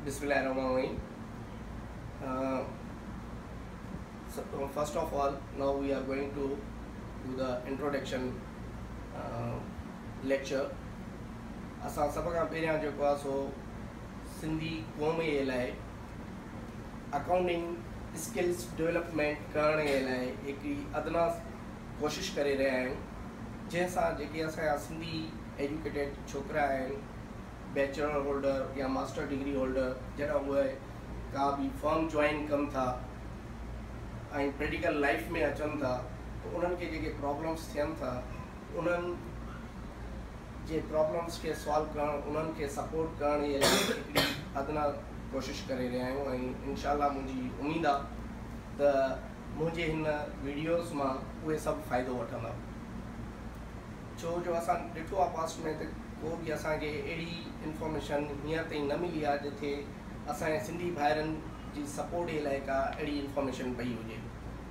Bismillahirrahmanirrahim. First of all, now we are going to do the introduction lecture. असां सभ खां पहिरियां जेको आहे सो सिंधी क़ौम जे लाइ अकाउंटिंग स्किल्स डेवलपमेंट करण जे लाइ हिकिड़ी अदना कोशिशि करे रहिया आहियूं, जंहिंसां जेके असांजा सिंधी एजुकेटेड छोकिरा आहिनि, बैचलर होल्डर या मास्टर डिग्री होल्डर, जॾहिं उहे का बि फर्म ज्वाइन कनि था ऐं प्रैक्टिकल लाइफ में अचनि था, त उन्हनि खे जेके प्रॉब्लम्स थियनि था उन्हनि जे प्रॉब्लम्स खे सॉल्व करणु, उन्हनि खे सपोर्ट करण जे लाइ हिकिड़ी अदना कोशिशि करे रहिया आहियूं। ऐं इनशाला मुंहिंजी उमेद आहे त मुंहिंजे हिन वीडियोज़ मां उहे सभु फ़ाइदो वठंदा, छो जो असां ॾिठो आहे पास्ट में त को बि असांखे अहिड़ी इंफॉर्मेशन हींअर ताईं न मिली आहे जिथे असांजे सिंधी भाइरनि जी सपोर्ट जे लाइ का अहिड़ी इंफॉर्मेशन पई हुजे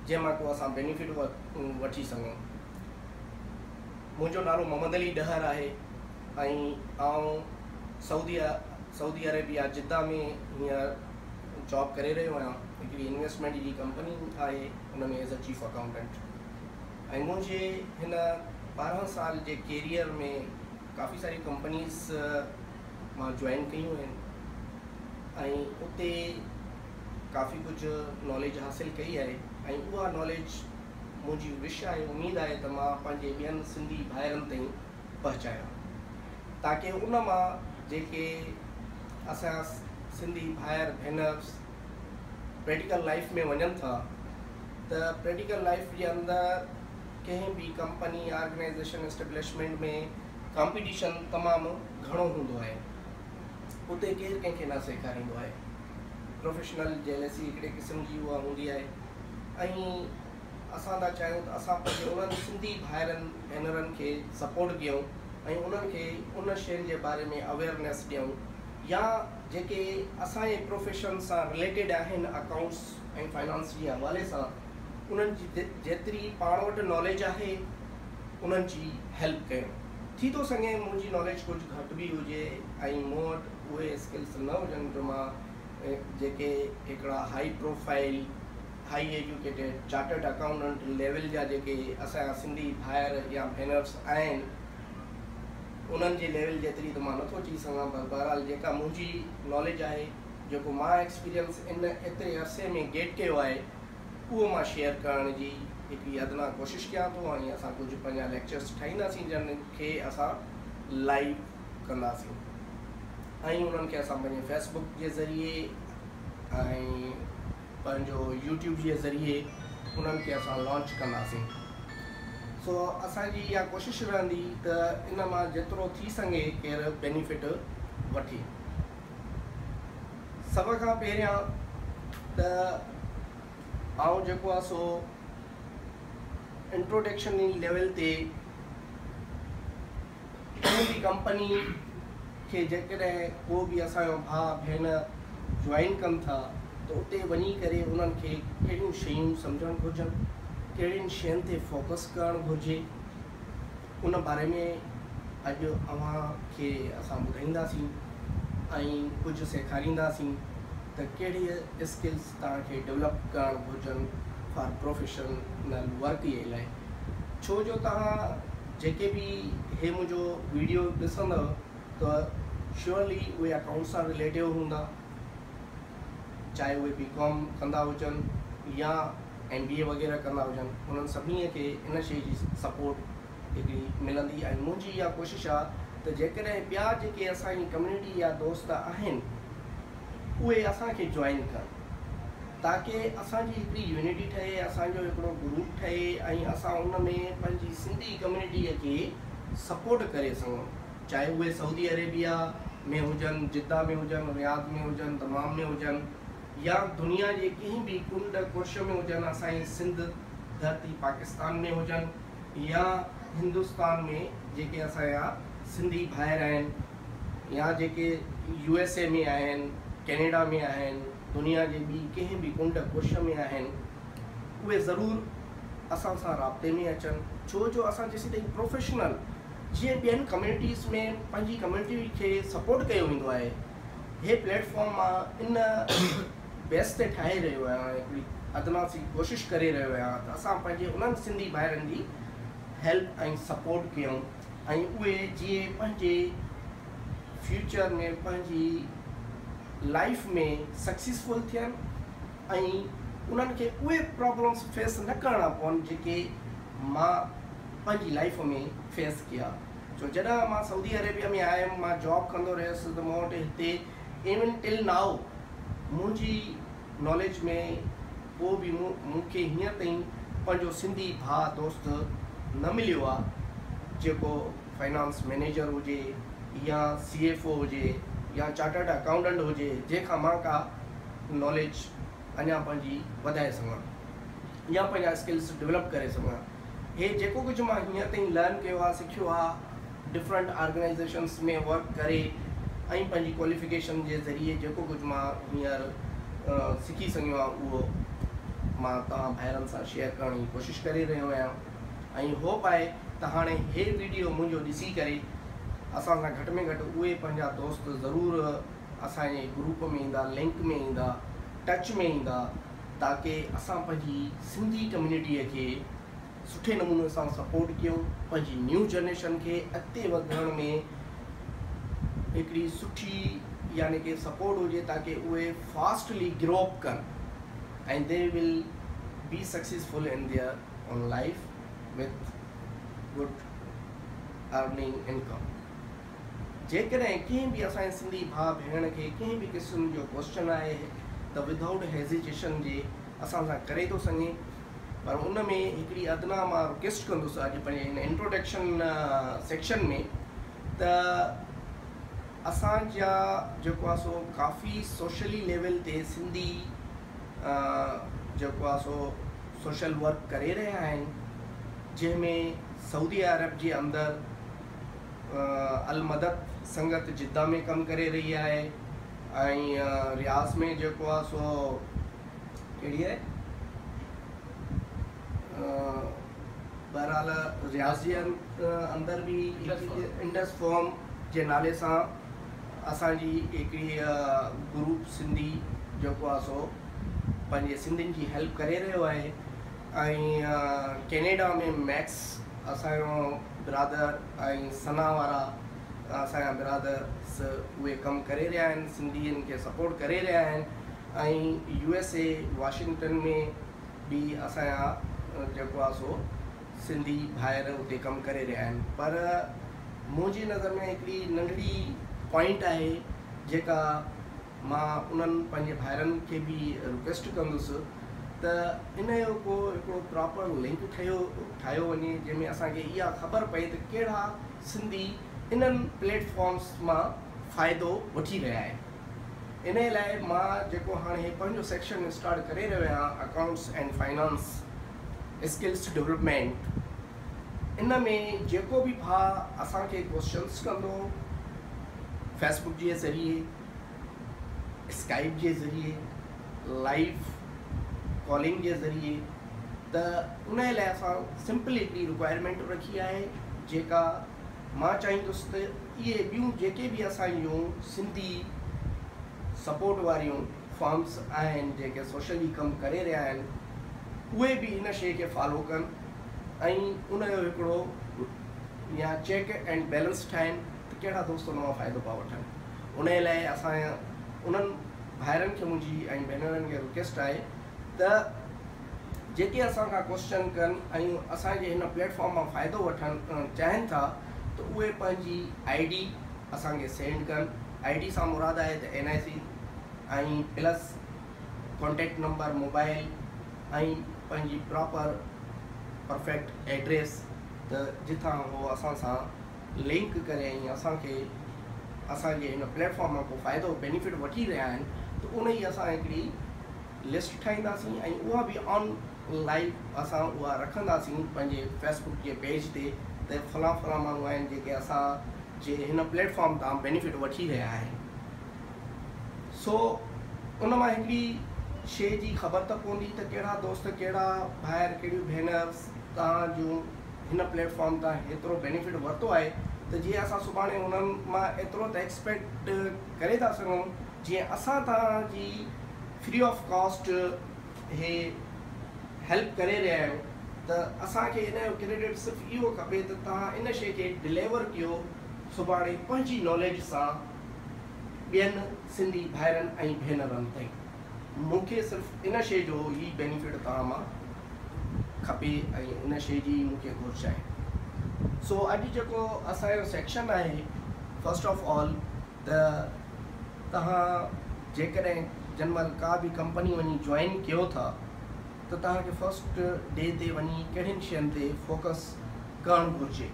जंहिंमां को असां बेनिफिट वठी सघूं। मुंहिंजो नालो मोहम्मद अली डहर आहे ऐं आउं सऊदी अरेबिया जिद्दा में हींअर जॉब करे रहियो आहियां। हिकिड़ी इन्वेस्टमेंट जी कंपनी आहे, हुन में एज़ अ चीफ अकाउंटेंट। ऐं मुंहिंजे हिन 12 साल जे कैरियर में काफ़ी सारी कंपनीज़ मां जॉइन कयूं आहिनि ऐं उते काफ़ी कुझु नॉलेज हासिलु कई आहे ऐं उहा नॉलेज मुंहिंजी विश आहे, उमेद आहे त मां पंहिंजे ॿियनि सिंधी भाइरनि ताईं पहुचायां, ताकी उन मां जेके असां सिंधी भाइर भेनर्स प्रैक्टिकल लाइफ में वञनि था, त प्रैक्टिकल लाइफ जे अंदरि कंहिं बि कंपनी ऑर्गेनाइजेशन एस्टेब्लिशमेंट में कॉम्पिटिशन तमामु घणो हूंदो आहे। उते केरु कंहिंखे न सेखारींदो आहे, प्रोफेशनल जेलसी हिकिड़े क़िस्म जी उहा हूंदी आहे। ऐं असां था चाहियूं त असां पंहिंजे उन्हनि सिंधी भाइरनि भेनरनि खे सपोर्ट कयूं ऐं उन्हनि खे उन शयुनि जे बारे में अवेयरनेस ॾियूं, या जेके असांजे प्रोफेशन सां रिलेटेड आहिनि अकाउंट्स ऐं फाइनेंस जे हवाले सां, उन्हनि जी जेतिरी पाण वटि नॉलेज आहे उन्हनि जी हेल्प कयूं। थी थो सघे मुंहिंजी नॉलेज कुझु घटि बि हुजे ऐं मूं वटि उहे स्किल्स न हुजनि जो मां जेके हिकिड़ा high profile high educated chartered accountant level जा जेके असांजा सिंधी भाइर या भेनर्स आहिनि, उन्हनि जे लेवल जेतिरी त मां नथो चई सघां, पर बहरहाल जेका मुंहिंजी नॉलेज आहे, जेको मां एक्सपीरियंस इन एतिरे अरसे में गेट कयो आहे, उहो मां शेयर करण जी हिकिड़ी अदना कोशिशि कयां थो। ऐं असां कुझु पंहिंजा लेक्चर्स ठाहींदासीं जिन खे असां लाइव कंदासीं ऐं उन्हनि खे असां पंहिंजे फेसबुक जे ज़रिए ऐं पंहिंजो यूट्यूब जे ज़रिए उन्हनि खे असां लॉन्च कंदासीं। सो असांजी इहा कोशिशि रहंदी त इन मां जेतिरो थी सघे केरु बेनिफिट वठे। सभ खां पहिरियां त आउं जेको आहे सो इंट्रोडक्शन लेवल ते कंहिं बि कंपनी खे जेकॾहिं को बि असांजो भाउ भेण जॉइन कनि था, त उते वञी करे उन्हनि खे कहिड़ियूं शयूं सम्झणु घुरिजनि, कहिड़ियुनि शयुनि ते फोकस करणु घुरिजे, उन बारे में अॼु अव्हांखे असां ॿुधाईंदासीं ऐं कुझु सेखारींदासीं त कहिड़ी स्किल्स तव्हांखे डेवलप करणु घुरिजनि फॉर प्रोफेशनल वर्क जे लाइ। छो जो तव्हां जेके बि हे मुंहिंजो वीडियो ॾिसंदव त श्योरली उहे अकाउंट सां रिलेटिव हूंदा, चाहे उहे BCom कंदा हुजनि या MBA वग़ैरह कंदा हुजनि, उन्हनि सभिनी खे इन शइ जी सपोर्ट हिकिड़ी मिलंदी। ऐं मुंहिंजी इहा कोशिशि आहे त जेकॾहिं ॿिया जेके असांजी कम्यूनिटी या दोस्त आहिनि उहे असांखे जॉइन कनि, ताकी असांजी हिकिड़ी यूनिटी ठहे, असांजो हिकिड़ो ग्रुप ठहे ऐं असां उन में पंहिंजी सिंधी कम्यूनिटीअ खे सपोर्ट करे सघूं, चाहे उहे सऊदी अरेबिया में हुजनि, जिद्दा में हुजनि, रियाद में हुजनि, दमाम में हुजनि, या दुनिया जे कंहिं बि कुंड कुर्श में हुजनि, असांजी सिंध धरती पाकिस्तान में हुजनि, या हिंदुस्तान में जेके असांजा सिंधी भाइर आहिनि, या जेके USA में आहिनि, कैनेडा में आहिनि, दुनिया जे ॿी कंहिं बि कुंड कुर्श में आहिनि, उहे ज़रूरु असां सां राब्ते में अचनि। छो जो असां जेसीं ताईं प्रोफेशनल जीअं ॿियनि कम्यूनिटीज़ में पंहिंजी कम्यूनिटी खे सपोर्ट कयो वेंदो आहे, हे प्लेटफॉर्म मां इन बेस ते ठाहे रहियो आहियां, हिकिड़ी अदना सी कोशिशि करे रहियो आहियां त असां पंहिंजे उन्हनि सिंधी भाइरनि जी हेल्प ऐं सपोर्ट कयूं ऐं उहे जीअं पंहिंजे फ्यूचर में पंहिंजी लाइफ में सक्सेसफुल थियनि ऐं उन्हनि खे उहे प्रॉब्लम्स फेस न करणा पवनि जेके मां पंहिंजी लाइफ में फेस कया। छो जॾहिं मां सऊदी अरेबिया में आयुमि, मां जॉब कंदो रहियुसि, त मूं वटि हिते इवन टिल नाउ मुंहिंजी नॉलेज में को बि मूंखे हींअर ताईं पंहिंजो सिंधी भाउ दोस्त न मिलियो आहे जेको फाइनेंस मैनेजर हुजे या CFO हुजे या चार्टर्ड अकाउंटेंट हुजे जंहिंखां मां का नॉलेज अञा पंहिंजी वधाए सघां या पंहिंजा स्किल्स डेवलप करे सघां। हे जेको कुझु मां हींअर ताईं लर्न कयो आहे, सिखियो आहे, डिफरेंट ऑर्गेनाइजेशन्स में वर्क करे ऐं पंहिंजी क्वालिफिकेशन जे ज़रिए जेको कुझु मां हींअर सिखी सघियो आहे उहो मां तव्हां भाइरनि सां शेयर करण जी कोशिशि करे रहियो आहियां ऐं होप आहे त हाणे हे वीडियो मुंहिंजो ॾिसी करे असां सां घटि में घटि उहे पंहिंजा दोस्त ज़रूरु असांजे ग्रुप में ईंदा, लिंक में ईंदा, टच में ईंदा, ताकी असां पंहिंजी सिंधी कम्यूनिटीअ खे सुठे नमूने सां सपोर्ट कयूं, पंहिंजी न्यू जनरेशन खे अॻिते वधण में हिकिड़ी सुठी यानी कि सपोर्ट हुजे ताकी उहे फास्टली ग्रो अप कनि and they will be successful in their own life with good earning income। जेकॾहिं कंहिं बि असांजे सिंधी भाउ भेण खे कंहिं बि क़िस्म जो क्वेश्चन आहे त विदाउट हेजिटेशन जे असां सां करे थो सघे, पर उन में हिकिड़ी अदना मां रिक्वेस्ट कंदुसि अॼु पंहिंजे हिन इंट्रोडक्शन सेक्शन में त असांजा जेको आहे सो काफ़ी सोशली लेवल ते सिंधी जेको आहे सो सोशल वर्क करे रहिया आहिनि, जंहिंमें सऊदी अरब जे अंदरि अल मदद संगत जिद्दा में कमु करे रही आहे ऐं रियाज़ में जेको आहे सो कहिड़ी आहे बहरहाल रियाज़ जे अंदरि बि इंडस फॉर्म जे नाले सां असांजी हिकिड़ी ग्रुप सिंधी जेको आहे सो पंहिंजे सिंधियुनि जी हेल्प करे रहियो आहे ऐं कैनेडा में मैक्स असांजो बिरादर ऐं सना वारा असांजा बिरादर्स उहे कमु करे रहिया आहिनि, सिंधियुनि खे सपोर्ट करे रहिया आहिनि ऐं USA वाशिंगटन में बि असांजा जेको आहे सो सिंधी भाइर उते कमु करे रहिया आहिनि। पर मुंहिंजी नज़र में हिकिड़ी नंढड़ी पॉइंट आहे जेका मां उन्हनि पंहिंजे भाइरनि खे बि रिक्वेस्ट कंदुसि त इन जो को हिकिड़ो प्रॉपर लिंक ठाहियो वञे जंहिंमें असांखे इहा ख़बर पए त कहिड़ा सिंधी इन्हनि प्लेटफॉर्म्स मां फ़ाइदो वठी रहिया आहिनि। इन लाइ मां जेको हाणे पंहिंजो सेक्शन स्टार्ट करे रहियो आहियां accounts and finance skills development, इन में जेको बि भाउ असांखे क्वेश्चन्स कंदो फेसबुक जे ज़रिए, स्काइप जे ज़रिए, लाइव कॉलिंग जे ज़रिए, त उन लाइ असां सिंपल हिकिड़ी रिक्वायरमेंट रखी आहे जेका मां चाहींदुसि त इहे ॿियूं जेके बि असांजूं सिंधी सपोर्ट वारियूं फॉर्म्स आहिनि जेके सोशली कमु करे रहिया आहिनि उहे बि इन शइ खे फॉलो कनि ऐं उनजो हिकिड़ो या चेक एंड बैलेंस ठाहिनि त कहिड़ा दोस्त उन मां फ़ाइदो पिया वठनि। उन लाइ असां उन्हनि भाइरनि खे मुंहिंजी ऐं भेनरुनि खे रिक्वेस्ट आहे त जेके असांखां क्वेश्चन कनि ऐं असांजे हिन प्लेटफॉर्म मां फ़ाइदो वठणु चाहिनि था त उहे पंहिंजी ID असांखे सेंड कनि। ID सां मुराद आहे त NIC ऐं प्लस कॉन्टेक्ट नंबर मोबाइल ऐं पंहिंजी प्रॉपर परफेक्ट एड्रेस त जिथां उहो असां सां लिंक करे ऐं असांखे असांजे हिन प्लेटफॉर्म मां को फ़ाइदो बेनिफिट वठी रहिया आहिनि त उन जी असां हिकिड़ी लिस्ट ठाहींदासीं ऐं उहा बि ऑन लाइव असां उहा रखंदासीं पंहिंजे फेसबुक जे पेज ते त फलां फलां माण्हू आहिनि जेके असांजे हिन प्लेटफॉर्म तां बेनिफिट वठी रहिया आहिनि। सो उन मां हिकिड़ी शइ जी ख़बर त पवंदी त कहिड़ा दोस्त, कहिड़ा भाइर, कहिड़ियूं भेनर तव्हां जूं हिन प्लेटफॉर्म तां हेतिरो बेनिफिट वरितो आहे त जीअं असां सुभाणे उन्हनि मां एतिरो त एक्सपेक्ट करे था सघूं जी असां तव्हांजी फ्री ऑफ कॉस्ट हे हेल्प करे रहिया आहियूं त असांखे इन जो क्रेडिट सिर्फ़ु इहो खपे त तव्हां इन शइ खे डिलीवर कयो सुभाणे पंहिंजी नॉलेज सां ॿियनि सिंधी भाइरनि ऐं भेनरनि ताईं। मूंखे सिर्फ़ु इन शइ जो ई बेनिफिट तव्हां मां खपे ऐं इन शइ जी मूंखे घुरिज आहे। सो अॼु जेको असांजो सेक्शन आहे, फस्ट ऑफ ऑल त तव्हां जेकॾहिं जंहिंमहिल का बि कंपनी वञी जॉइन कयो था त तव्हांखे फस्ट डे ते वञी कहिड़ियुनि शयुनि ते फोकस करणु घुरिजे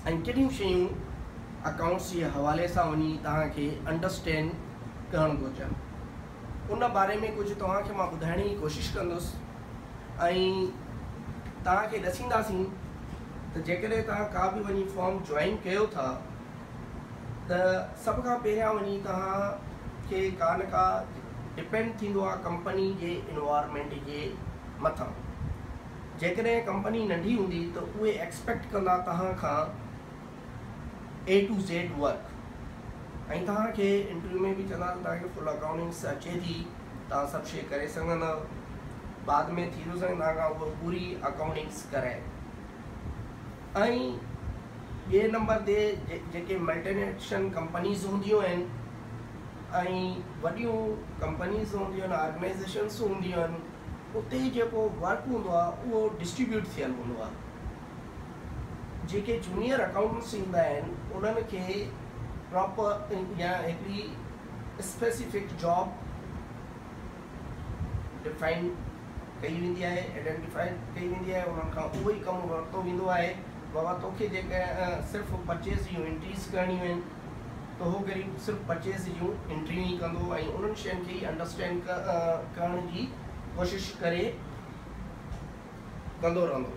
ऐं कहिड़ियूं शयूं अकाउंट्स जे हवाले सां वञी तव्हांखे अंडरस्टैंड करणु घुरिजनि। उन बारे में कुझु तव्हांखे मां ॿुधाइण जी कोशिशि कंदुसि ऐं तव्हांखे ॾसींदासीं त जेकॾहिं तव्हां का बि वञी फॉर्म जॉइन कयो था त सभ खां पहिरियां वञी तव्हांखे का न का डिपेंड थींदो आहे कंपनी जे इन्वायरमेंट जे मथां। जेकॾहिं कंपनी नंढी हूंदी त उहे एक्सपेक्ट कंदा तव्हां खां A to Z वर्क ऐं तव्हांखे इंटरव्यू में बि चवंदा त तव्हांखे फुल अकाउंटिंग्स अचे थी, तव्हां सभु शइ करे सघंदा, बाद में थी थो सघे तव्हां खां उहा पूरी अकाउंटिंग्स कराए। ऐं ॿिए नंबर ते जेके मल्टीनेशनल कंपनीज़ हूंदियूं आहिनि ऐं वॾियूं कंपनीज़ हूंदियूं आहिनि, ऑर्गेनाइज़ेशन्स हूंदियूं आहिनि, उते जेको वर्क हूंदो आहे उहो डिस्ट्रीब्यूट थियल हूंदो आहे। जेके जूनियर अकाउंटेंट्स ईंदा आहिनि उन्हनि खे प्रॉपर या हिकिड़ी स्पेसिफिक जॉब डिफाइन कई वेंदी आहे, आइडेंटिफाई कई वेंदी आहे, उन्हनि खां उहो ई कमु वरितो वेंदो आहे। बाबा तोखे जेके सिर्फ़ु परचेज़ जूं एंट्रीज़ करणियूं आहिनि त उहो ग़रीब सिर्फ़ु परचेज़ जूं एंट्रियूं ई कंदो ऐं उन्हनि शयुनि खे ई अंडरस्टैंड करण जी कोशिशि करे कंदो रहंदो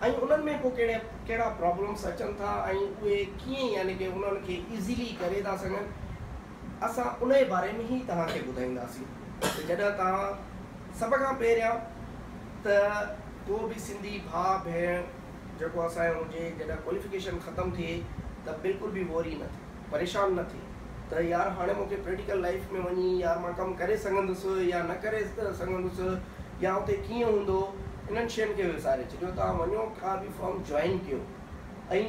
ऐं उन्हनि में पोइ कहिड़ा प्रॉब्लम्स अचनि था ऐं उहे कीअं यानी कि उन्हनि खे ईज़ीली करे था सघनि, असां उन जे बारे में ई तव्हांखे ॿुधाईंदासीं। त जॾहिं तव्हां सभ खां पहिरियां त को बि सिंधी भाउ भेण जेको असांजो हुजे, जॾहिं क्वालिफिकेशन ख़तमु थिए त बिल्कुलु बि वरी न थिए, परेशान न थिए त यार हाणे मूंखे प्रैक्टिकल लाइफ में वञी यार मां कमु करे सघंदुसि या न करे सघंदुसि या उते कीअं हूंदो, इन्हनि शयुनि खे विसारे छॾियो। तव्हां वञो का बि फॉर्म जॉइन कयो ऐं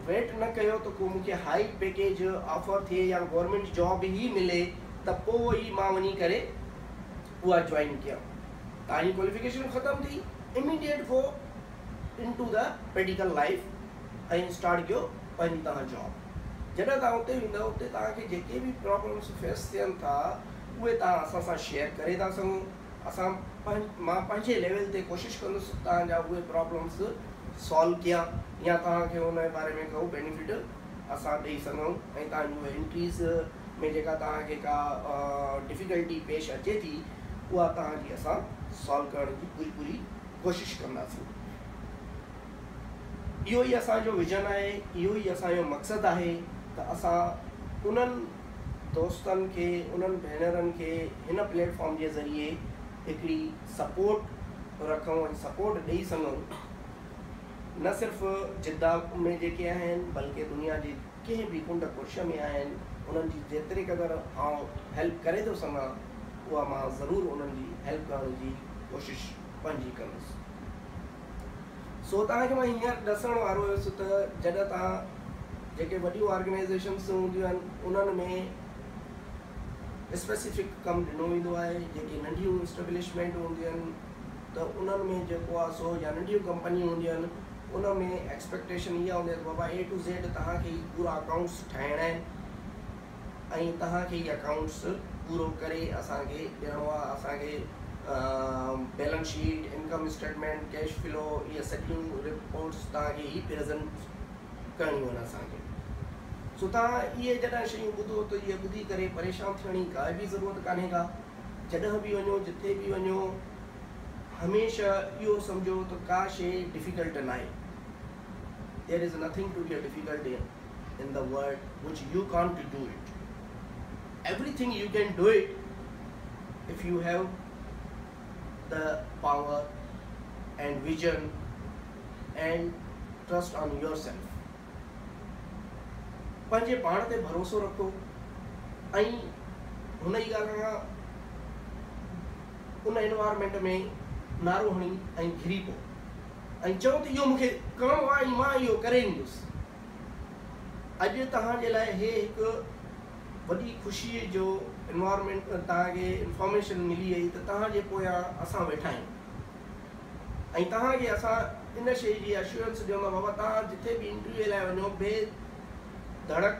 वेट न कयो त को मूंखे हाई पैकेज ऑफर थिए या गवर्नमेंट जॉब ई मिले त पोइ ई मां वञी करे उहा जॉइन कयां। तव्हांजी क्वालिफिकेशन ख़तमु थी, इमीडिएट गो इन टू द प्रैक्टिकल लाइफ ऐं स्टार्ट कयो पंहिंजी तव्हां जॉब। जॾहिं तव्हां उते वेंदव उते तव्हांखे जेके बि प्रॉब्लम्स फेस थियनि था उहे तव्हां असां सां शेयर करे था सघूं। मां पंहिंजे लेवल ते कोशिशि कंदुसि तव्हांजा उहे प्रॉब्लम्स सॉल्व कयां या तव्हांखे उन जे बारे में को बेनिफिट असां ॾेई सघूं ऐं तव्हांजो एंट्रीज़ में जेका तव्हांखे का डिफिकल्टी पेश अचे थी उहा तव्हांजी असां सॉल्व करण जी पूरी कोशिशि कंदासीं। इहो ई असांजो विजन आहे, इहो ई असांजो मक़सदु आहे त असां उन्हनि दोस्तनि खे, उन्हनि भेनरनि खे हिन प्लेटफॉर्म जे ज़रिए हिकिड़ी सपोर्ट रखूं ऐं सपोर्ट ॾेई सघूं, न सिर्फ़ु जिद्दा में जेके आहिनि बल्कि दुनिया जे कंहिं बि कुंड कुर्श में आहिनि, उन्हनि जी जेतिरे क़दुरु आउं हेल्प करे थो सघां उहा मां ज़रूरु उन्हनि जी हेल्प करण जी कोशिशि पंहिंजी कंदुसि। सो तव्हांखे मां हींअर ॾसण वारो हुयुसि त जॾहिं तव्हां जेके वॾियूं ऑर्गेनाइज़ेशन्स हूंदियूं आहिनि उन्हनि में स्पेसिफिक कमु ॾिनो वेंदो आहे, जेके नंढियूं इस्टेब्लिशमेंट हूंदियूं आहिनि त उन्हनि में जेको आहे सो या नंढियूं कंपनियूं हूंदियूं आहिनि उन में एक्सपेक्टेशन इहा हूंदी आहे त बाबा A to Z तव्हांखे ई पूरा अकाउंट्स ठाहिणा आहिनि ऐं तव्हांखे ई अकाउंट्स पूरो करे असांखे ॾियणो आहे। असांखे balance sheet, income statement, cash flow, इहे सॼियूं रिपोर्ट्स तव्हांखे ई प्रेज़ेंट करणियूं आहिनि असांखे। सो तव्हां इहे जॾहिं शयूं ॿुधो त इहे ॿुधी करे परेशान थियण जी का बि ज़रूरत कान्हे का। जॾहिं बि वञो, जिथे बि वञो, हमेशह इहो सम्झो त का शइ डिफ़िकल्ट न आहे। There is nothing to be difficult in the world which you can't do it. Everything you can do it if you have the power and vision and trust on your self. पंहिंजे पाण ते भरोसो रखो ऐं हुन ई ॻाल्हि खां उन एनवायरमेंट में नारो हणी ऐं घिरी पियो ऐं चऊं त इहो मूंखे करिणो आहे ऐं मां इहो करे ईंदुसि। अॼु तव्हांजे लाइ हे हिकु वॾी ख़ुशीअ जो एनवायरमेंट, तव्हांखे इंफॉर्मेशन मिली वई त तव्हांजे पोयां असां वेठा आहियूं ऐं तव्हांखे असां इन शइ जी एश्योरेंस ॾियूं त बाबा तव्हां जिथे बि इंटरव्यू लाइ वञो बेधड़क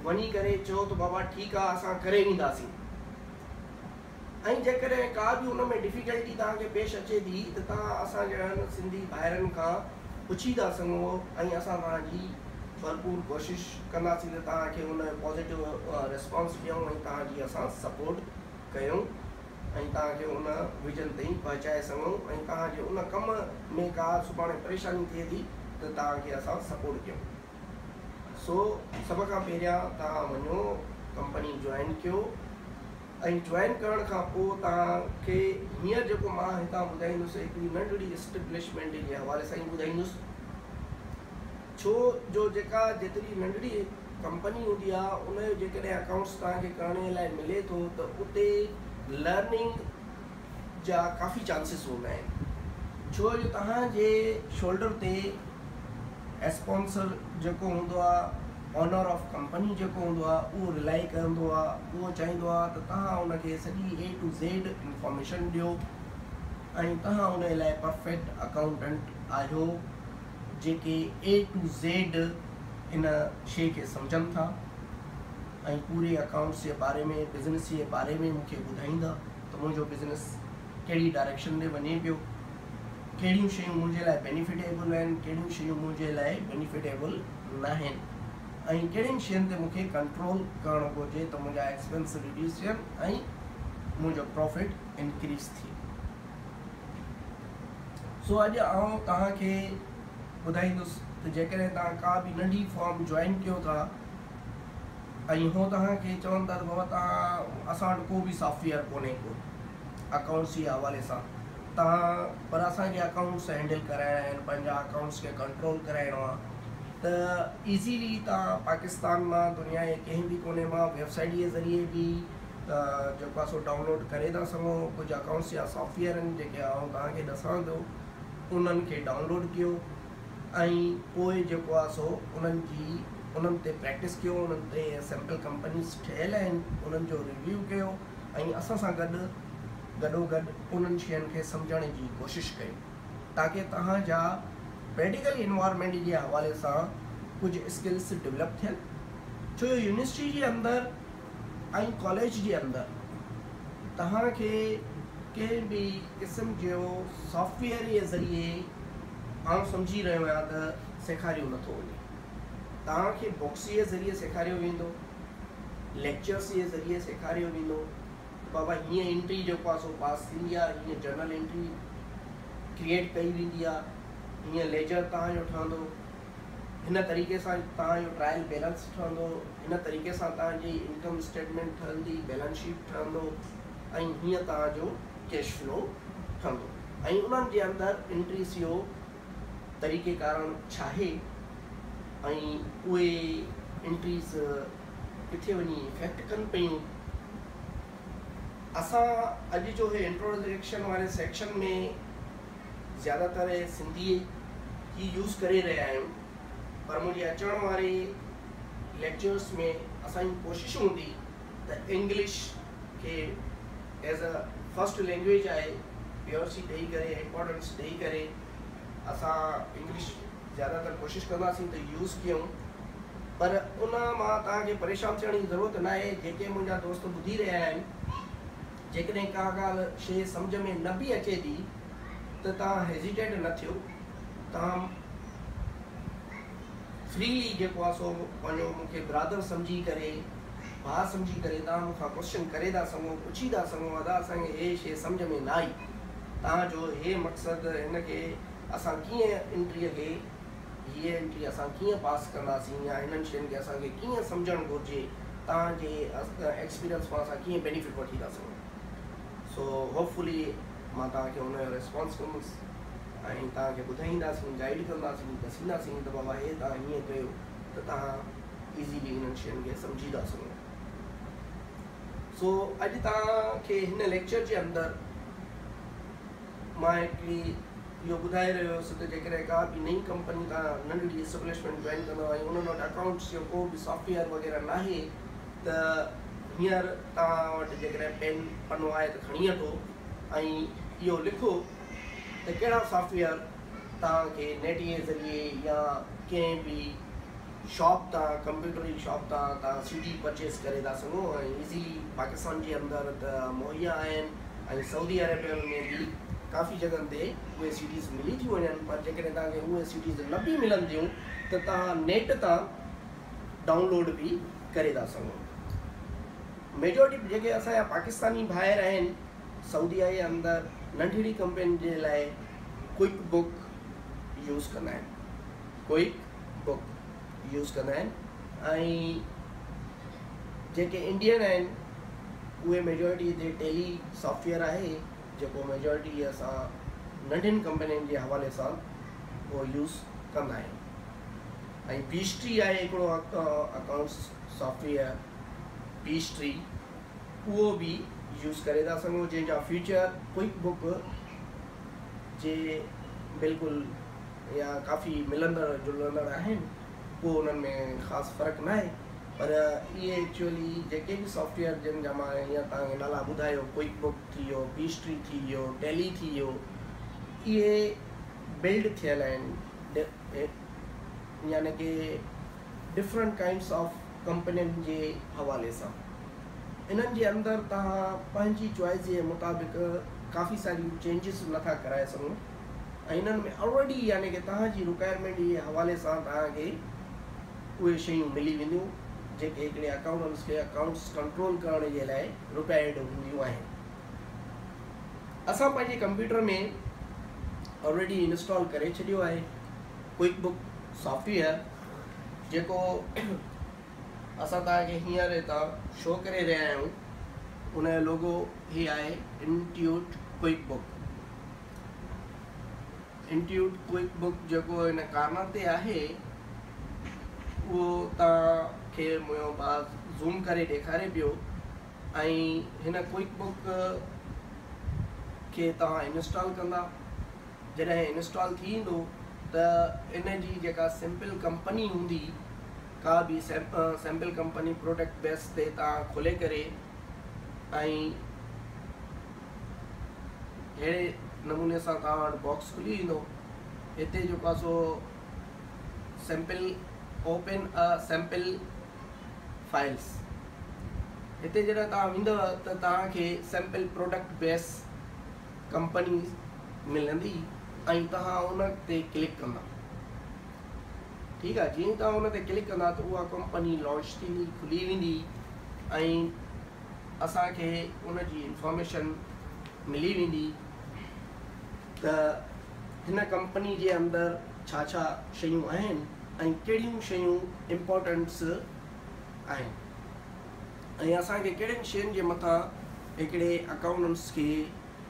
वञी करे चओ त बाबा ठीकु आहे असां करे ईंदासीं। ऐं जेकॾहिं का बि हुन में डिफिकल्टी तव्हांखे पेश अचे थी त तव्हां असां जहिड़नि सिंधी भाइरनि खां पुछी था सघो ऐं असां तव्हांजी भरपूर कोशिशि कंदासीं त तव्हांखे हुन पॉज़िटिव रिस्पॉन्स ॾियूं ऐं तव्हांजी असां सपोर्ट कयूं ऐं तव्हांखे हुन विजन ताईं पहुचाए सघूं ऐं तव्हांजे उन कम में का सुभाणे परेशानी थिए थी त तव्हांखे असां सपोर्ट कयूं। सो सभ खां पहिरियां तव्हां वञो, कंपनी जॉइन कयो ऐं जॉइन करण खां पोइ तव्हांखे हींअर जेको मां हितां ॿुधाईंदुसि हिकिड़ी नंढड़ी एस्टेब्लिशमेंट जे हवाले सां ई ॿुधाईंदुसि। छो जो जेका जेतिरी नंढड़ी कंपनी हूंदी आहे उन जो जेकॾहिं अकाउंट्स तव्हांखे करण लाइ मिले थो त उते लर्निंग जा काफ़ी चांसिस हूंदा आहिनि। छो जो तव्हांजे शोल्डर ते स्पॉन्सर जेको हूंदो आहे, ऑनर ऑफ कंपनी जेको हूंदो आहे, उहो रिलाई कंदो आहे, उहो चाहींदो आहे त तव्हां उनखे सॼी A to Z इंफॉर्मेशन ॾियो ऐं तव्हां उन लाइ परफेक्ट अकाउंटेंट आहियो जेके A to Z इन शइ खे सम्झनि था ऐं पूरे अकाउंट्स जे बारे में, बिज़नेस जे बारे में मूंखे ॿुधाईंदा त मुंहिंजो बिज़नेस कहिड़ी डायरेक्शन में वञे पियो, कहिड़ियूं शयूं मुंहिंजे लाइ बेनिफिटेबल आहिनि, कहिड़ियूं शयूं मुंहिंजे लाइ बेनिफिटेबल न आहिनि ऐं कहिड़ियुनि शयुनि ते मूंखे कंट्रोल करणो घुरिजे त मुंहिंजा एक्सपेंस रिड्यूस थियनि ऐं मुंहिंजो प्रॉफिट इंक्रीज़ थिए। सो अॼु आउं तव्हांखे ॿुधाईंदुसि त जेकॾहिं तव्हां का बि नंढी फॉर्म जॉइन कयो था ऐं हो तव्हांखे चवनि था त बाबा तव्हां असां वटि को बि सॉफ्टवेयर कोन्हे को अकाउंट्स जे हवाले सां तव्हां, पर असांखे अकाउंट्स हैंडल कराइणा आहिनि, पंहिंजा अकाउंट्स खे कंट्रोल कराइणो आहे त ईज़ीली तव्हां पाकिस्तान मां, दुनिया जे कंहिं बि कोने मां वेबसाइट जे ज़रिए बि जेको आहे सो डाउनलोड करे था सघो। कुझु अकाउंट्स जा सॉफ्टवेयर आहिनि जेके आउं तव्हांखे ॾसां थो, उन्हनि खे डाउनलोड कयो ऐं पोइ जेको आहे सो उन्हनि ते प्रैक्टिस कयो, उन्हनि ते सैम्पल कंपनीज़ ठहियल आहिनि, उन्हनि जो रिव्यू कयो ऐं असां सां गॾोगॾु उन्हनि शयुनि खे सम्झण जी कोशिशि कयो ताकी तव्हांजा मेडिकल इन्वायरमेंट जे हवाले सां कुझु स्किल्स डेवलप थियनि। छो यूनिवर्सिटी जे अंदरि ऐं कॉलेज जे अंदरि तव्हांखे कंहिं बि क़िस्म जो सॉफ्टवेयर जे ज़रिए आउं सम्झी रहियो आहियां त सेखारियो नथो वञे। तव्हांखे बुक्स जे ज़रिए सेखारियो वेंदो, लेक्चर्स जे ज़रिए सेखारियो वेंदो, बाबा हीअं एंट्री जेको आहे सो पास थींदी आहे, हीअं जर्नल एंट्री क्रिएट कई वेंदी आहे, हीअं लेजर तव्हांजो ठहंदो, हिन तरीक़े सां तव्हांजो ट्रायल बैलेंस ठहंदो, हिन तरीक़े सां तव्हांजी इनकम स्टेटमेंट ठहंदी, बैलेंस शीट ठहंदो ऐं हीअं तव्हांजो कैश फ्लो ठहंदो ऐं उन्हनि जे अंदरि एंट्रीस जो तरीक़ेकार छा आहे ऐं उहे एंट्रीस किथे वञी इफेक्ट कनि पियूं। असां अॼु जो हे इंट्रोडक्शन वारे सेक्शन में ज़्यादातर सिंधी ही यूज़ करे रहिया आहियूं, पर मुंहिंजे अचण वारे लेक्चर्स में असांजी कोशिशि हूंदी त इंग्लिश खे एज़ अ फर्स्ट लैंग्वेज आहे प्योरिटी ॾेई करे, इम्पोर्टेंस ॾेई करे असां इंग्लिश ज़्यादातर कोशिशि कंदासीं त यूज़ कयूं। पर उन मां तव्हांखे परेशान थियण जी ज़रूरत न आहे। जेके मुंहिंजा दोस्त ॿुधी रहिया आहिनि, जेकॾहिं का ॻाल्हि शइ सम्झ में न बि अचे थी त तव्हां हेजिटेट न थियो, तव्हां फ्रीली जेको आहे सो पंहिंजो मूंखे ब्रादर सम्झी करे, भाउ सम्झी करे तव्हां मूंखां क्वेश्चन करे था सघो, पुछी था सघो, दादा असांखे हे शइ सम्झ में न आई, तव्हांजो हे मक़सदु, हिनखे असां कीअं एंट्रीअ खे, हीअ एंट्री असां कीअं पास कंदासीं या हिननि शयुनि खे असांखे कीअं सम्झणु घुरिजे, तव्हांजे एक्सपीरियंस मां असां कीअं बेनिफिट वठी था सघूं। सो होपफुली मां तव्हांखे हुनजो रिस्पॉन्स कंदुसि ऐं तव्हांखे ॿुधाईंदासीं, गाइड कंदासीं, ॾसींदासीं त बाबा हे तव्हां हीअं कयो त तव्हां ईज़ीली हिननि शयुनि खे सम्झी था सघो। सो अॼु तव्हांखे हिन लेक्चर जे अंदरि मां हिकिड़ी इहो ॿुधाए रहियो हुयुसि त जेकॾहिं का बि नई कंपनी तव्हां नंढड़ी एस्टेब्लिशमेंट जॉइन कंदव ऐं उन्हनि वटि अकाउंट्स जो को बि सॉफ्टवेयर वग़ैरह न आहे त हींअर तव्हां वटि जेकॾहिं पेन पनो आहे त खणी वठो ऐं इहो लिखो त कहिड़ा सॉफ्टवेयर तव्हांखे नेट जे ज़रिए या कंहिं बि शॉप तां कंप्यूटर जी शॉप तां तव्हां CD परचेस करे था सघो ऐं इज़ीली पाकिस्तान जे अंदरि त मुहैया आहिनि ऐं सऊदी अरेबिया में बि काफ़ी जॻहनि ते उहे CDs मिली थियूं वञनि पर जेकॾहिं तव्हांखे उहे CDs न बि मिलंदियूं त तव्हां नेट तां डाउनलोड बि करे था सघो। मेजॉरिटी जेके असांजा पाकिस्तानी भाइर आहिनि सऊदीअ जे अंदरि नंढड़ी कंपनी जे लाइ क्विक बुक यूज़ कंदा आहिनि, क्विक बुक यूज़ कंदा आहिनि ऐं जेके इंडियन आहिनि उहे मेजॉरिटी जे टेली सॉफ्टवेयर आहे जेको मेजॉरिटी असां नंढियुनि कंपनियुनि जे हवाले सां उहो यूज़ कंदा आहियूं। ऐं पीस्ट्री आहे हिकिड़ो अकाउंट्स सॉफ्टवेयर पीस्ट्री, उहो बि यूज़ करे था सघूं जंहिंजा फीचर क्विक बुक जे बिल्कुलु या काफ़ी मिलंदड़ जुलंदड़ आहिनि, को उन्हनि में ख़ासि फ़र्क़ु न आहे पर इहे एक्चुअली जेके बि सॉफ्टवेयर जिन जा मां हीअं तव्हांखे नाला ॿुधायो क्विक बुक थी वियो, पीस्ट्री थी वियो, टेली थी वियो, इहे बिल्ड थियल आहिनि यानी कि डिफरेंट काइंड्स ऑफ कंपनियुनि जे हवाले सां। इन्हनि जे अंदरि तव्हां पंहिंजी चॉइस जे मुताबिक़ काफ़ी सारियूं चेंजिस नथा कराए सघो ऐं इन्हनि में ऑलरेडी यानी कि तव्हांजी रिक्वायरमेंट जे हवाले सां तव्हांखे उहे शयूं मिली वेंदियूं जेके हिकिड़े अकाउंटेंट्स खे अकाउंट्स कंट्रोल करण जे लाइ रिक्वायर्ड हूंदियूं आहिनि। असां पंहिंजे कंप्यूटर में ऑलरेडी इंस्टॉल करे छॾियो आहे क्विक बुक सॉफ्टवेयर जेको असां तव्हांखे हींअर हितां शो करे रहिया आहियूं। उन जो लोगो ही आहे Intuit quick book. Intuit quick book जेको हिन कार्नर ते आहे उहो तव्हांखे मुंहिंजो भाउ ज़ूम करे ॾेखारे पियो ऐं हिन क्विक बुक खे तव्हां इंस्टॉल कंदा। जॾहिं इंस्टॉल थी ईंदो त इन जी जेका सिंपल कंपनी हूंदी का बि सैम्पल कंपनी प्रोडक्ट बेस ते तव्हां खोले करे ऐं अहिड़े नमूने सां तव्हां वटि बॉक्स खुली ईंदो। हिते जेको आहे सो सैम्पल ओपन सैम्पल फाइल्स, हिते जॾहिं तव्हां वेंदव त तव्हांखे सैम्पल प्रोडक्ट बेस कंपनी मिलंदी ऐं तव्हां उन ते क्लिक कंदा। ठीकु आहे, जीअं तव्हां उन ते क्लिक कंदा त उहा कंपनी लॉन्च थींदी, खुली वेंदी ऐं असांखे उन जी इंफॉर्मेशन मिली वेंदी त हिन कंपनी जे अंदरि छा छा शयूं आहिनि ऐं कहिड़ियूं शयूं इम्पोर्टेंट्स आहिनि ऐं असांखे कहिड़ियुनि शयुनि जे मथां हिकिड़े अकाउंटेंट्स खे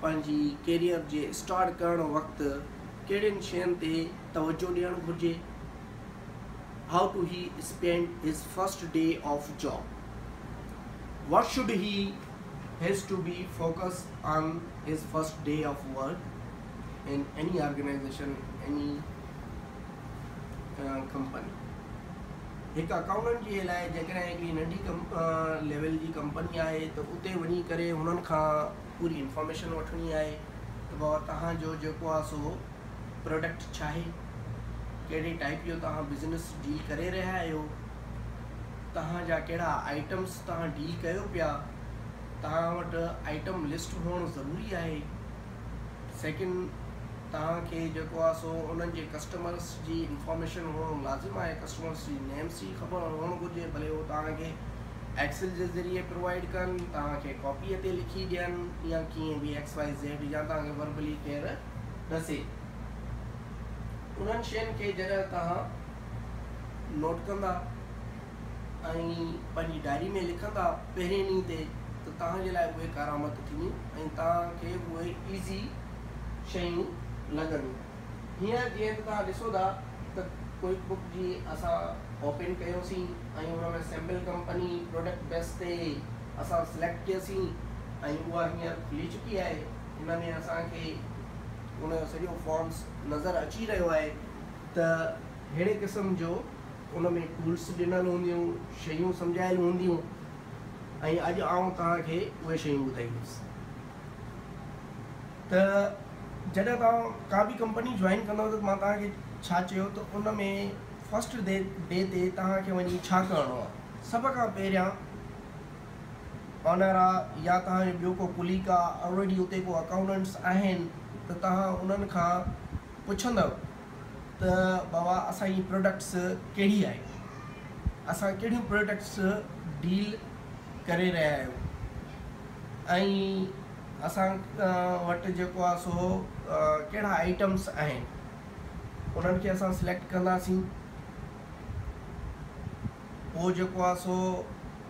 पंहिंजी कैरियर जे स्टार्ट करण वक़्तु कहिड़ियुनि शयुनि ते तवजो ॾियणु घुरिजे। हाउ टू ही स्पेंड हिज first day of job, what should he has to be focused on his first day of work in any organization, any company। हिकु अकाउंटेंट जे लाइ जेकॾहिं हिकिड़ी नंढी लेवल जी कंपनी आहे त उते वञी करे हुननि खां पूरी इंफॉर्मेशन वठणी आहे त बाबा तव्हांजो जेको आहे सो प्रोडक्ट छा आहे, कहिड़े टाइप जो तव्हां बिज़नेस डील करे रहिया आहियो, तव्हांजा कहिड़ा आइटम्स तव्हां डील कयो पिया, तव्हां वटि आइटम लिस्ट हुअणु ज़रूरी आहे। सेकेंड, तव्हांखे जेको आहे सो उन्हनि जे कस्टमर्स जी इंफॉर्मेशन हुअणु लाज़िम आहे। कस्टमर्स जी नेम्स जी ख़बर हुअणु घुरिजे, भले उहो तव्हांखे एक्सेल जे ज़रिए प्रोवाइड कनि, तव्हांखे कॉपीअ ते लिखी ॾियनि या कीअं बि XYZ या तव्हांखे वर्बली केरु ॾसे। उन्हनि शयुनि खे जॾहिं तव्हां नोट कंदा ऐं पंहिंजी डायरी में लिखंदा पहिरें ॾींहं ते त तव्हांजे लाइ उहे क़रामत थींदियूं ऐं तव्हांखे उहे ईज़ी शयूं लॻंदियूं। हींअर जीअं त तव्हां ॾिसो था त क्विक बुक जी असां ओपन कयोसीं ऐं हुन में सैम्पल कंपनी प्रोडक्ट बेस ते असां सिलेक्ट कयोसीं ऐं उहा हींअर खुली चुकी आहे। हिन में असांखे उनजो सॼो फॉर्म्स नज़र अची रहियो आहे। त अहिड़े क़िस्म जो उन में टूल्स ॾिनल हूंदियूं, शयूं सम्झायल हूंदियूं ऐं अॼु आउं तव्हांखे उहे शयूं ॿुधाईंदुसि। त जॾहिं तव्हां का बि कंपनी जॉइन कंदव त मां तव्हांखे छा चयो त उन में फस्ट डे ते तव्हांखे वञी छा करिणो आहे। सभ खां पहिरियां ऑनर आहे या तव्हांजो ॿियो को कुलीग आहे, ऑलरेडी उते को अकाउंटेंट्स आहिनि, त तव्हां उन्हनि खां पुछंदव त बाबा असांजी प्रोडक्ट्स कहिड़ी आहे, असां कहिड़ियूं प्रोडक्ट्स डील करे रहिया आहियूं ऐं असां वटि जेको आहे सो कहिड़ा आइटम्स आहिनि, उन्हनि खे असां सिलेक्ट कंदासीं। पोइ जेको आहे सो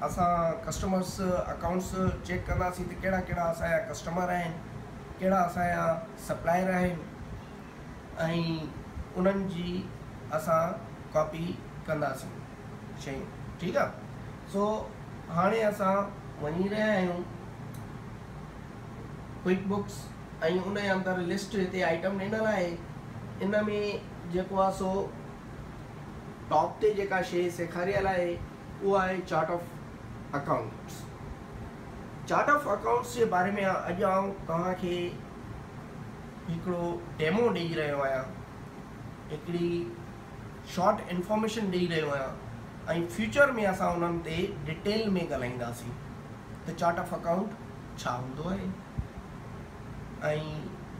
असां कस्टमर्स अकाउंट्स चेक कंदासीं त कहिड़ा कहिड़ा असांजा कस्टमर आहिनि, कहिड़ा असांजा सप्लायर आहिनि ऐं उन्हनि जी असां कॉपी कंदासीं शयूं। ठीकु आहे। सो हाणे असां वञी रहिया आहियूं क्विक बुक्स ऐं उन जे अंदरि लिस्ट हिते आइटम ॾिनल आहे। इन में जेको आहे सो टॉप ते जेका शइ सेखारियल आहे उहा आहे chart of accounts. Chart of accounts जे बारे में अॼु आउं तव्हांखे हिकिड़ो डेमो ॾेई रहियो आहियां, हिकिड़ी शॉर्ट इंफॉर्मेशन ॾेई रहियो आहियां ऐं फ्यूचर में असां उन्हनि ते डिटेल में ॻाल्हाईंदासीं त चार्ट ऑफ अकाउंट छा हूंदो आहे ऐं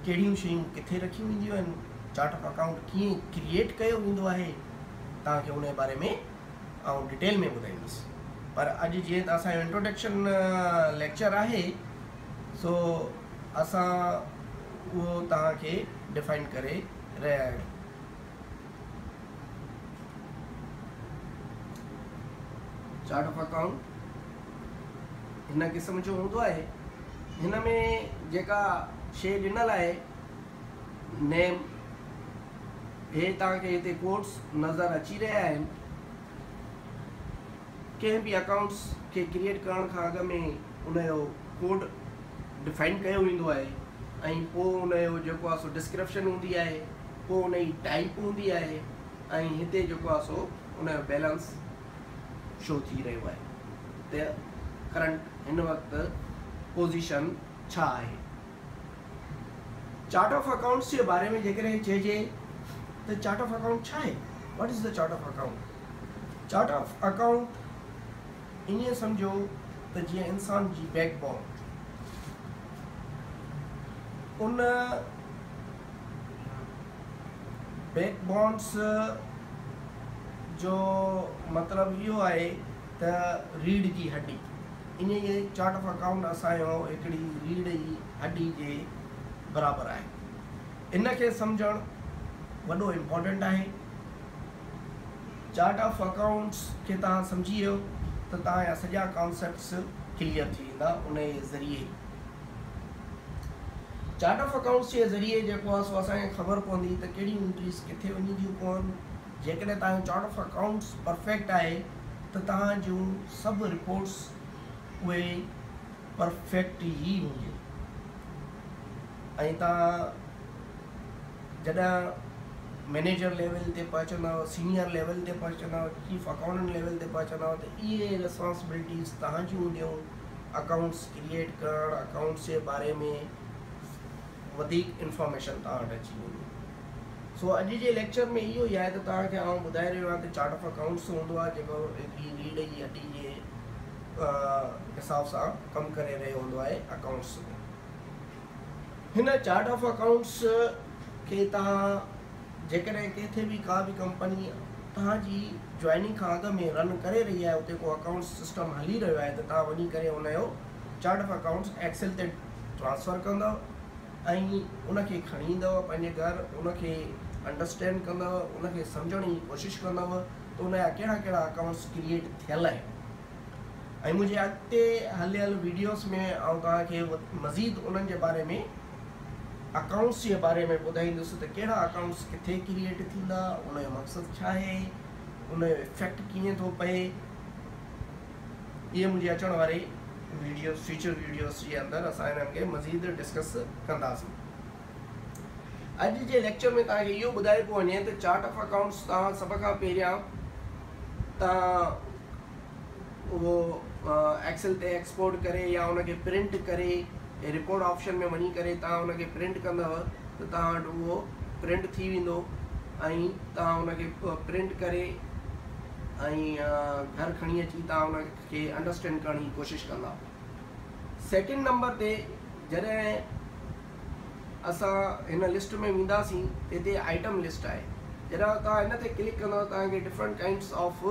कहिड़ियूं शयूं किथे रखियूं वेंदियूं आहिनि, चार्ट ऑफ अकाउंट कीअं क्रिएट कयो वेंदो आहे, तव्हांखे उन जे बारे में ऐं डिटेल में ॿुधाईंदुसि। पर अॼु जीअं त असांजो इंट्रोडक्शन लेक्चर आहे, सो असां उहो तव्हांखे डिफाइन करे रहिया आहियूं। चार्ट ऑफ अकाउंट हिन क़िस्म जो हूंदो आहे। हिन में जेका शइ ॾिनल आहे नेम, हे तव्हांखे हिते कोड्स नज़र अची रहिया आहिनि। कंहिं बि अकाउंट्स खे क्रिएट करण खां अॻु में उनजो कोड डिफाइन कयो वेंदो आहे ऐं पोइ उनजो जेको आहे सो डिस्क्रिप्शन हूंदी आहे, पोइ उनजी टाइप हूंदी आहे ऐं हिते जेको आहे सो उनजो बैलेंस शो थी रहियो आहे त करंट हिन वक़्तु पोज़ीशन छा आहे। चार्ट ऑफ अकाउंट्स जे बारे में जेकॾहिं चइजे त चार्ट ऑफ अकाउंट छा आहे, what is the chart of account. Chart of account ईअं सम्झो त जीअं इंसान जी बैकबोन, उन बैकबोन्स जो मतिलबु इहो आहे त रीढ़ जी हड्डी। इन ये चार्ट ऑफ अकाउंट असांजो हिकिड़ी रीढ़ जी हड्डी जे बराबरि आहे। इन खे सम्झणु वॾो इम्पोर्टेंट आहे। चार्ट ऑफ अकाउंट्स खे तव्हां सम्झी वियो त तव्हांजा सॼा कॉन्सेप्ट्स क्लियर थी वेंदा उन जे ज़रिए। चार्ट ऑफ अकाउंट्स जे ज़रिए जेको आहे सो असांखे ख़बर पवंदी त कहिड़ियूं एंट्रीज़ किथे वञी थियूं पवनि। जेकॾहिं तव्हांजो चार्ट ऑफ अकाउंट्स परफेक्ट आहे त तव्हां जूं सभु रिपोर्ट्स उहे परफेक्ट ई हूंदियूं ऐं तव्हां जॾहिं मैनेजर लेवल ते पहुचंदव, सीनियर लेवल ते पहुचंदव, चीफ अकाउंटेंट लेवल ते पहुचंदव त इहे रिस्पॉन्सिबिलिटीज़ तव्हांजियूं हूंदियूं। अकाउंट्स क्रिएट करणु, अकाउंट्स जे बारे में वधीक इंफॉर्मेशन तव्हां वटि अची वेंदी। सो अॼु जे लेक्चर में इहो ई आहे त तव्हांखे आउं ॿुधाए रहियो आहियां त चार्ट ऑफ अकाउंट्स हूंदो आहे जेको हिकिड़ी रीढ़ जी हड्डी जे हिसाब सां कमु करे रहियो हूंदो आहे अकाउंट्स में। हिन चार्ट ऑफ अकाउंट्स खे तव्हां जेकॾहिं किथे बि का बि कंपनी तव्हांजी जॉइनिंग खां अॻु में रन करे रही आहे, उते को अकाउंट्स सिस्टम हली रहियो आहे, त तव्हां वञी करे उनजो चार्ट ऑफ अकाउंट्स एक्सेल ते ट्रांसफर कंदव ऐं उनखे खणी ईंदव पंहिंजे घर, उनखे अंडरस्टैंड कंदव, उनखे सम्झण जी कोशिशि कंदव त उनजा कहिड़ा कहिड़ा अकाउंट्स क्रिएट थियल आहिनि। ऐं मुंहिंजे अॻिते हलियल वीडियोस में आउं तव्हांखे मज़ीद उन्हनि जे बारे में अकाउंट्स जे बारे में ॿुधाईंदुसि त कहिड़ा अकाउंट्स किथे क्रिएट थींदा, उनजो मक़सदु छा आहे, उनजो इफेक्ट कीअं थो पए। इहे मुंहिंजे अचण वारे वीडियोस फीचर वीडियोस जे अंदरि असां हिननि खे मज़ीद डिस्कस कंदासीं। अॼु जे लेक्चर में तव्हांखे इहो ॿुधाए पियो वञे त चार्ट ऑफ अकाउंट्स तव्हां सभ खां पहिरियां तव्हां उहो एक्सेल ते एक्सपोर्ट करे या उनखे प्रिंट करे रिपोर्ट ऑप्शन में वञी करे तव्हां उनखे प्रिंट कंदव त तव्हां वटि उहो प्रिंट थी वेंदो ऐं तव्हां उनखे प्रिंट करे ऐं घर खणी अची तव्हां उनखे अंडरस्टैंड करण जी कोशिशि कंदा। सेकेंड नंबर ते जॾहिं असां हिन लिस्ट में वेंदासीं हिते आइटम लिस्ट आहे। जॾहिं तव्हां हिन ते क्लिक कंदव तव्हांखे डिफरेंट काइंड्स ऑफ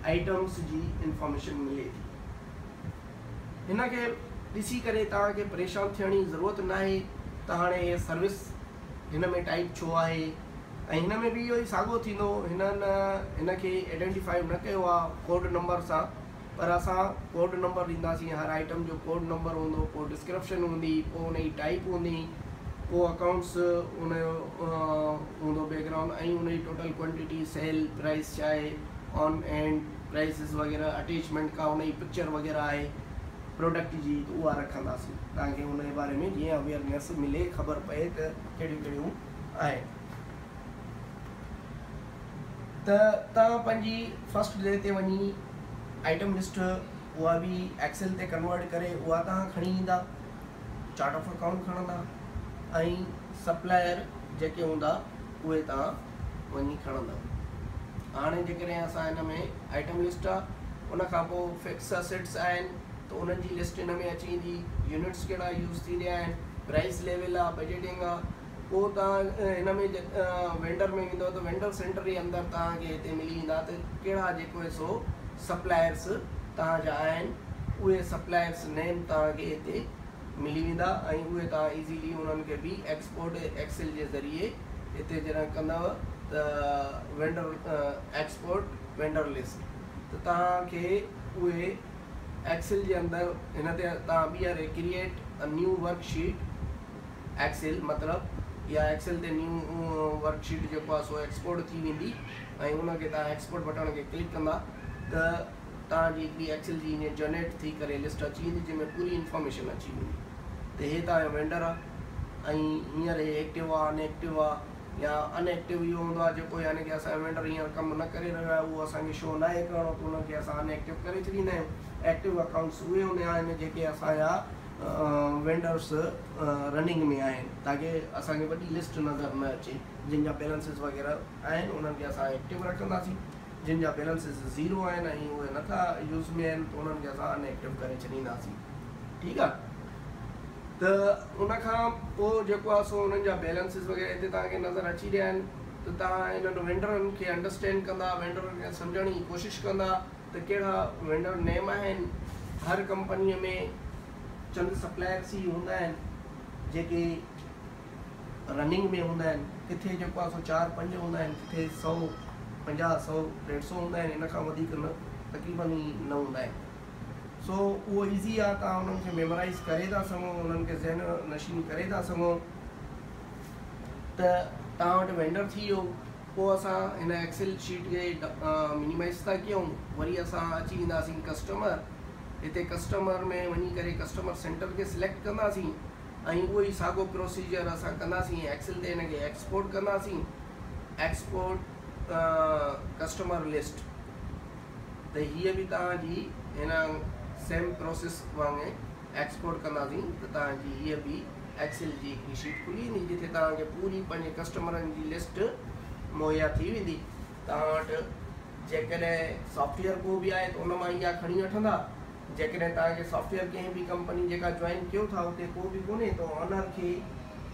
आइटम्स जी इंफॉर्मेशन मिले थी। हिन खे ॾिसी करे तव्हांखे परेशान थियण जी ज़रूरत न आहे त हाणे इहे सर्विस हिन में टाइप छो आहे ऐं हिन में बि इहो ई साॻियो थींदो। हिन खे आइडेंटिफाई न कयो आहे कोड नंबर सां, पर असां कोड नंबर ॾींदासीं। हर आइटम जो कोड नंबर हूंदो, पोइ डिस्क्रिप्शन हूंदी, पोइ उनजी टाइप हूंदी, पोइ अकाउंट्स उनजो हूंदो बैकग्राउंड ऐं उनजी टोटल क्वांटिटी, सेल प्राइस छा आहे, ऑन एंड प्राइसिस वग़ैरह, अटैचमेंट का उनजी पिक्चर वग़ैरह आहे प्रोडक्ट जी, त उहा रखंदासीं तव्हांखे उनजे बारे में जीअं अवेयरनेस मिले, ख़बर पए त कहिड़ियूं कहिड़ियूं आहिनि। त तव्हां पंहिंजी फर्स्ट डे ते वञी आइटम लिस्ट उहा बि एक्सेल ते कन्वर्ट करे उहा तव्हां खणी ईंदा, चार्ट ऑफ अकाउंट खणंदा ऐं सप्लायर जेके हूंदा उहे तव्हां वञी खणंदा। हाणे जेकॾहिं असां हिन में आइटम लिस्ट आहे, उनखां पोइ फिक्स असेट्स आहिनि त उन्हनि जी लिस्ट हिन में अची ईंदी, यूनिट्स कहिड़ा यूज़ थी रहिया आहिनि, प्राइस लेवल आहे, बजटिंग आहे। पोइ तव्हां हिन में वेंडर में वेंदव त वेंडर सेंटर जे अंदरि तव्हांखे हिते मिली वेंदा त कहिड़ा जेको सो सप्लायर्स तव्हांजा आहिनि, उहे सप्लायर्स नेम तव्हांखे हिते मिली वेंदा ऐं उहे तव्हां इज़ीली उन्हनि खे बि एक्सपोर्ट एक्सेल जे ज़रिए हिते जॾहिं कंदव त वेंडर एक्सपोर्ट वेंडर लिस्ट त तव्हांखे उहे एक्सेल जे अंदरि हिन ते तव्हां ॿीहर create a new worksheet Excel मतिलबु या एक्सेल ते न्यू वर्कशीट जेको आहे सो एक्सपोर्ट थी वेंदी ऐं उनखे तव्हां एक्सपोर्ट बटन खे क्लिक कंदा त तव्हांजी हिकिड़ी एक्सेल जी ईअं जनरेट थी करे लिस्ट अची वेंदी जंहिंमें पूरी इंफॉर्मेशन अची वेंदी त हे तव्हांजो वेंडर आहे ऐं हींअर हे एक्टिव आहे, अनएक्टिव आहे या अनएक्टिव इहो हूंदो आहे जेको यानी कि असांजो वेंडर हींअर कमु न करे रहियो आहे, उहो असांखे शो न आहे करिणो, त उनखे असां अनएक्टिव करे छॾींदा आहियूं। एक्टिव अकाउंट्स उहे हूंदा आहिनि जेके असांजा वेंडर्स रनिंग में आहिनि ताकी असांखे वॾी लिस्ट नज़र न अचे। जिन जा बैलेंसिस वग़ैरह आहिनि उन्हनि खे असां एक्टिव रखंदासीं, जिन जा बैलेंसिस ज़ीरो आहिनि ऐं उहे नथा यूज़ में आहिनि त उन्हनि खे असां अनएक्टिव करे छॾींदासीं। ठीकु आहे, त उनखां पोइ जेको आहे सो उन्हनि जा बैलेंसिस वग़ैरह हिते तव्हांखे नज़र अची रहिया आहिनि त तव्हां इन्हनि वेंडरनि खे अंडरस्टैंड कंदा, वेंडरनि खे सम्झण जी कोशिशि कंदा त कहिड़ा वेंडर नेम आहिनि। हर कंपनीअ में चंद सप्लायर्स ई हूंदा आहिनि जेके रनिंग में हूंदा आहिनि, किथे जेको आहे सो 4-5 हूंदा आहिनि, किथे 100-50-100-150 हूंदा आहिनि, इन खां वधीक न तक़रीबन ई न हूंदा आहिनि। सो उहो ईज़ी आहे, तव्हां उन्हनि खे मेमोराइज़ करे था सघो, उन्हनि खे ज़हन नशीन करे था सघो त तव्हां वटि वेंडर थी वियो। पोइ असां हिन एक्सेल शीट खे मिनिमाइज़ था कयूं, वरी असां अची वेंदासीं कस्टमर। हिते कस्टमर में वञी करे कस्टमर सेंटर खे सिलेक्ट कंदासीं ऐं उहो ई साॻियो प्रोसीजर असां कंदासीं। एक्सेल ते हिनखे एक्सपोर्ट कंदासीं, एक्सपोर्ट कस्टमर लिस्ट, त हीअ बि तव्हांजी हिन सेम प्रोसेस वांगुरु एक्सपोर्ट कंदासीं त तव्हांजी हीअ बि एक्सेल जी हिकिड़ी शीट खुली वेंदी जिथे तव्हांखे पूरी पंहिंजे कस्टमरनि जी लिस्ट मुहैया थी वेंदी। तव्हां वटि जेकॾहिं सॉफ्टवेयर को बि आहे त उन मां इहा खणी वठंदा। जेकॾहिं तव्हांखे सॉफ्टवेयर कंहिं बि कंपनी जेका जॉइन कयो था उते को बि कोन्हे त ऑनर खे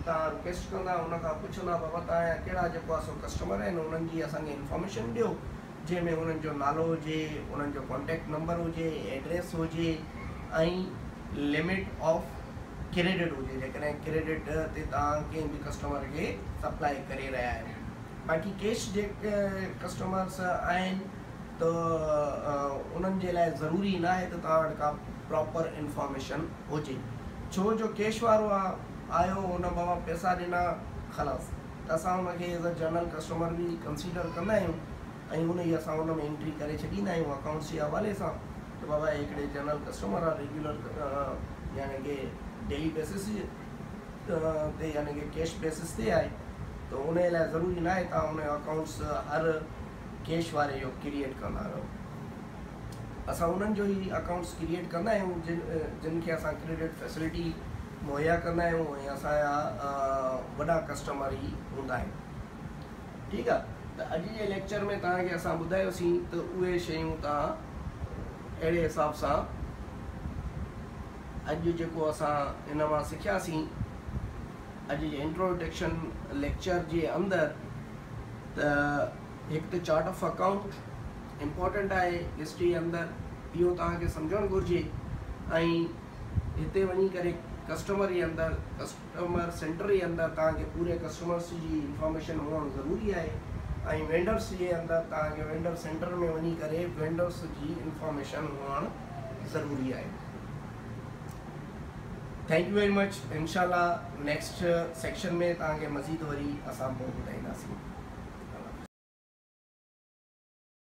तव्हां रिक्वेस्ट कंदा, उनखां पुछंदा बाबा तव्हांजा कहिड़ा जेको आहे सो कस्टमर आहिनि, उन्हनि जी असांखे इंफॉर्मेशन ॾियो जंहिंमें उन्हनि जो नालो हुजे, उन्हनि जो कॉन्टेक्ट नंबर हुजे, एड्रेस हुजे ऐं लिमिट ऑफ क्रेडिट हुजे जेकॾहिं क्रेडिट ते तव्हां कंहिं बि कस्टमर खे सप्लाई करे रहिया आहियो। बाक़ी कैश जेके कस्टमर्स आहिनि त उन्हनि जे लाइ ज़रूरी न आहे त तव्हां वटि का प्रॉपर इंफॉर्मेशन हुजे, छो जो कैश वारो आयो हुन बाबा पैसा ॾिना ख़लास, त असां हुनखे एज़ अ जनरल कस्टमर बि कंसीडर कंदा आहियूं ऐं हुन जी असां हुन में एंट्री करे छॾींदा आहियूं अकाउंट्स जे हवाले सां। त तो बाबा हिकिड़े जनरल कस्टमर आहे रेगुलर यानी कि डेली बेसिस ते यानी कि कैश बेसिस ते आहे, तो उन लाइ ज़रूरी न आहे तव्हां उन अकाउंट्स हर कैश वारे जो क्रिएट कंदा रहो। असां उन्हनि जो ई अकाउंट्स क्रिएट कंदा आहियूं जिन खे असां क्रेडिट फैसिलिटी मुहैया कंदा आहियूं ऐं असांजा वॾा कस्टमर ई हूंदा आहिनि। ठीकु आहे, त अॼु जे लेक्चर में तव्हांखे असां ॿुधायोसीं त उहे शयूं तव्हां अहिड़े हिसाब सां अॼु जेको असां हिन मां सिखियासीं अॼु जे इंट्रोडक्शन लेक्चर जे अंदरि, त हिकु त चार्ट ऑफ अकाउंट इम्पॉर्टेंट आहे हिस्ट्री जे अंदरि, इहो तव्हांखे सम्झणु घुरिजे। ऐं हिते वञी करे कस्टमर जे अंदरि कस्टमर सेंटर जे अंदरि तव्हांखे पूरे कस्टमर्स जी इंफॉर्मेशन हुअणु ज़रूरी आहे, ऐं वेंडर्स जे अंदरि तव्हांखे वेंडर सेंटर में वञी करे वेंडर्स जी इंफॉर्मेशन हुअणु ज़रूरी आहे। Thank U very much. इंशाल्लाह नेक्स्ट सेक्शन में तव्हांखे मज़ीद वरी असां पोइ ॿुधाईंदासीं।